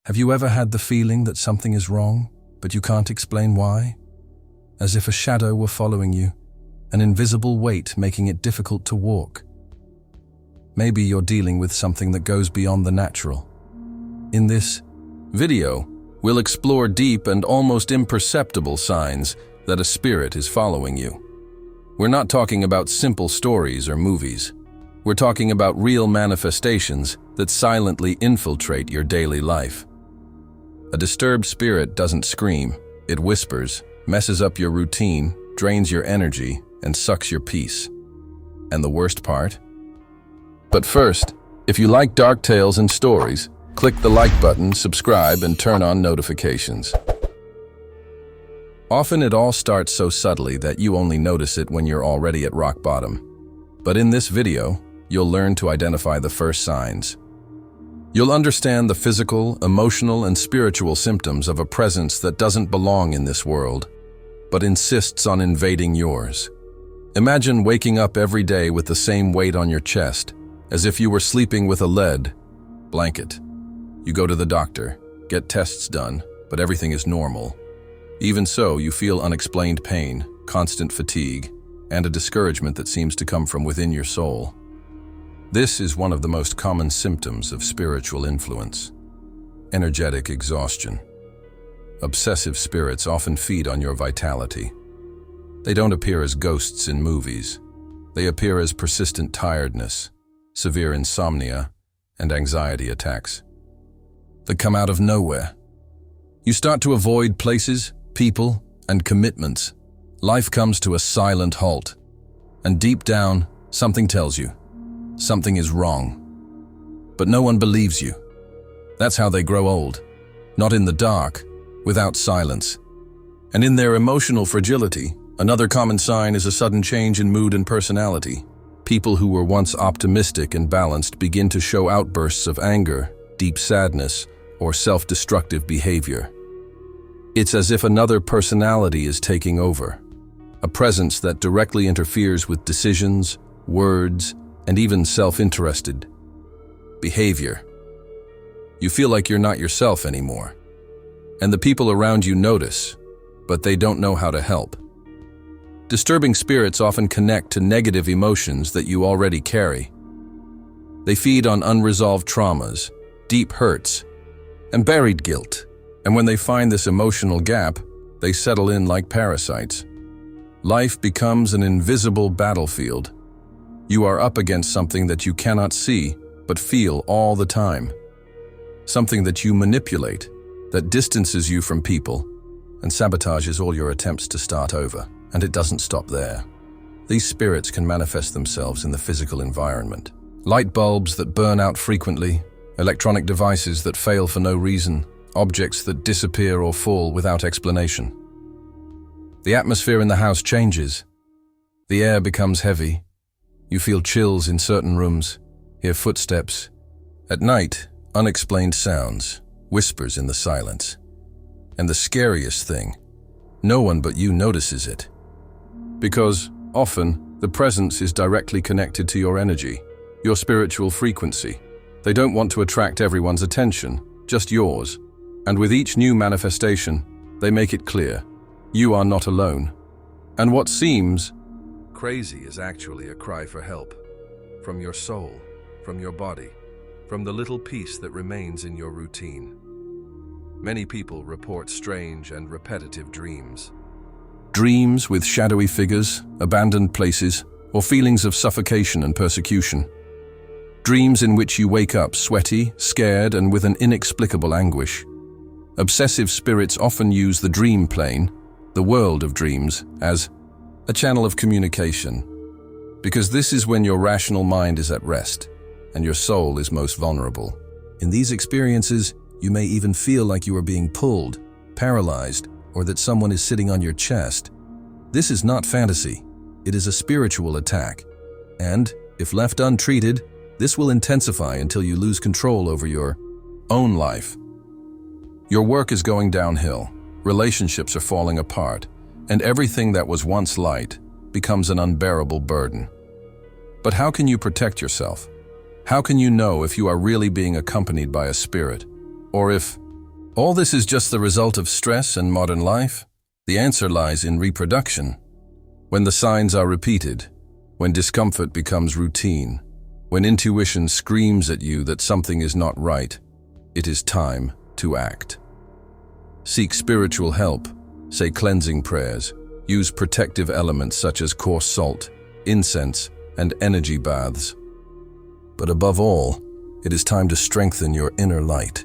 Have you ever had the feeling that something is wrong, but you can't explain why? As if a shadow were following you, an invisible weight making it difficult to walk. Maybe you're dealing with something that goes beyond the natural. In this video, we'll explore deep and almost imperceptible signs that a spirit is following you. We're not talking about simple stories or movies. We're talking about real manifestations that silently infiltrate your daily life. A disturbed spirit doesn't scream, it whispers, messes up your routine, drains your energy, and sucks your peace. And the worst part? But first, if you like dark tales and stories, click the like button, subscribe, and turn on notifications. Often it all starts so subtly that you only notice it when you're already at rock bottom. But in this video, you'll learn to identify the first signs. You'll understand the physical, emotional, and spiritual symptoms of a presence that doesn't belong in this world, but insists on invading yours. Imagine waking up every day with the same weight on your chest, as if you were sleeping with a lead blanket. You go to the doctor, get tests done, but everything is normal. Even so, you feel unexplained pain, constant fatigue, and a discouragement that seems to come from within your soul. This is one of the most common symptoms of spiritual influence. Energetic exhaustion. Obsessive spirits often feed on your vitality. They don't appear as ghosts in movies. They appear as persistent tiredness, severe insomnia, and anxiety attacks. They come out of nowhere. You start to avoid places, people, and commitments. Life comes to a silent halt. And deep down, something tells you, something is wrong. But no one believes you. That's how they grow old. Not in the dark, without silence. And in their emotional fragility, another common sign is a sudden change in mood and personality. People who were once optimistic and balanced begin to show outbursts of anger, deep sadness, or self-destructive behavior. It's as if another personality is taking over, a presence that directly interferes with decisions, words, and even self-interested behavior. You feel like you're not yourself anymore, and the people around you notice, but they don't know how to help. Disturbing spirits often connect to negative emotions that you already carry. They feed on unresolved traumas, deep hurts, and buried guilt. And when they find this emotional gap, they settle in like parasites. Life becomes an invisible battlefield. You are up against something that you cannot see, but feel all the time. Something that you manipulate, that distances you from people, and sabotages all your attempts to start over. And it doesn't stop there. These spirits can manifest themselves in the physical environment. Light bulbs that burn out frequently, electronic devices that fail for no reason, objects that disappear or fall without explanation. The atmosphere in the house changes. The air becomes heavy. You feel chills in certain rooms, hear footsteps. At night, unexplained sounds, whispers in the silence. And the scariest thing, no one but you notices it. Because, often, the presence is directly connected to your energy, your spiritual frequency. They don't want to attract everyone's attention, just yours. And with each new manifestation, they make it clear, you are not alone. And what seems crazy is actually a cry for help. From your soul, from your body, from the little piece that remains in your routine. Many people report strange and repetitive dreams. Dreams with shadowy figures, abandoned places, or feelings of suffocation and persecution. Dreams in which you wake up sweaty, scared, and with an inexplicable anguish. Obsessive spirits often use the dream plane, the world of dreams, as a channel of communication, because this is when your rational mind is at rest and your soul is most vulnerable. In these experiences, you may even feel like you are being pulled, paralyzed, or that someone is sitting on your chest. This is not fantasy. It is a spiritual attack. And, if left untreated, this will intensify until you lose control over your own life. Your work is going downhill, relationships are falling apart, and everything that was once light becomes an unbearable burden. But how can you protect yourself? How can you know if you are really being accompanied by a spirit, or if All this is just the result of stress and modern life? The answer lies in reproduction. When the signs are repeated, when discomfort becomes routine, when intuition screams at you that something is not right, it is time to act. Seek spiritual help, say cleansing prayers, use protective elements such as coarse salt, incense, and energy baths. But above all, it is time to strengthen your inner light,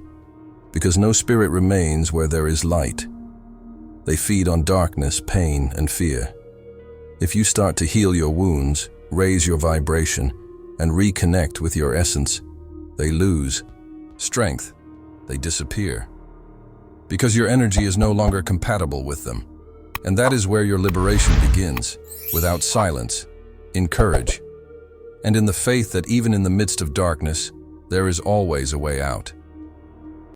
because no spirit remains where there is light. They feed on darkness, pain, and fear. If you start to heal your wounds, raise your vibration, and reconnect with your essence, they lose strength. They disappear. Because your energy is no longer compatible with them. And that is where your liberation begins, without silence, in courage, and in the faith that even in the midst of darkness, there is always a way out.